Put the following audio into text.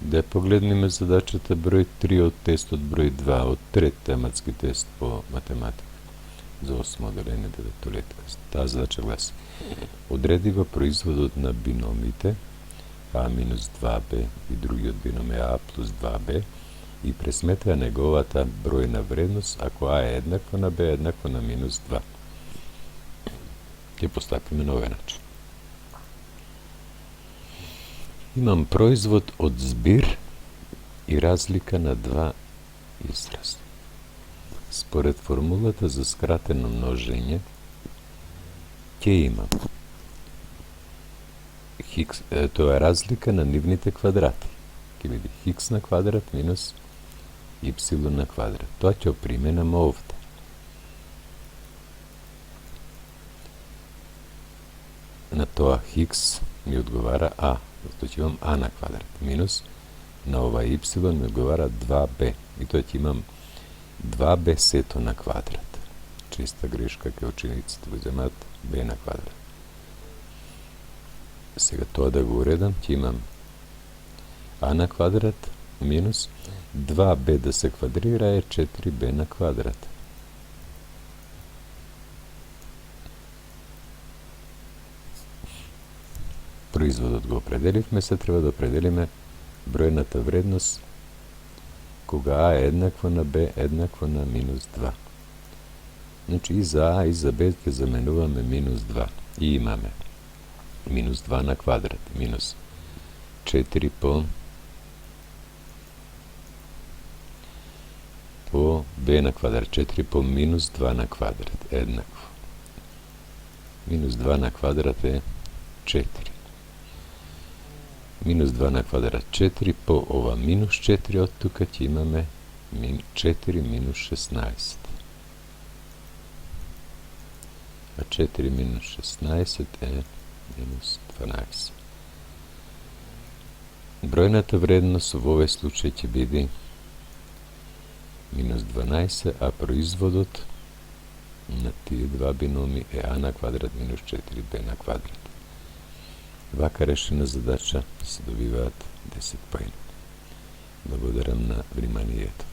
Да погледнеме задачата број 3 од тестот број 2, од трет тематски тест по математика за 8 оделение 9-летка. Таа задача гласи: одредива производот на биномите А минус 2b и другиот бином е А плюс 2b и пресметаја неговата бројна вредност ако А е еднакво на b еднакво на минус 2. Ќе постапиме на овој начин. Имам производ од збир и разлика на два изрази. Според формулата за скратено множење ќе имам хикс, тоа е разлика на нивните квадрати. Ќе биде хикс на квадрат минус ипсилон на квадрат. Тоа ќе применам овде. На тоа хикс ми одговара А, затоа ќе имам А на квадрат, минус на ова ипсилон ми одговара 2b, и тоа ќе имам 2b сето на квадрат. Чиста грешка ке учениците го земат b на квадрат. Сега тоа да го уредам, ќе имам А на квадрат минус 2b да се квадрира е 4b на квадрат. Производот го определивме, се треба да определиме бројната вредност кога А е еднакво на b еднакво на минус 2. Значи и за А и за b ќе заменуваме минус 2 и имаме минус 2 на квадрат, минус 4 по b на квадрат, 4 по минус 2 на квадрат, еднакво. Минус 2 на квадрат е 4. Минус 2 на квадрат 4 по ова минус 4 од тука ќе имаме 4 минус 16. А 4 минус 16 е минус 12. Бројната вредност во овој случај ќе биде минус 12, а производот на тие два биноми е А на квадрат минус 4b на квадрат. Вака решена задача се добиваат 10 поени. Благодарам на вниманието.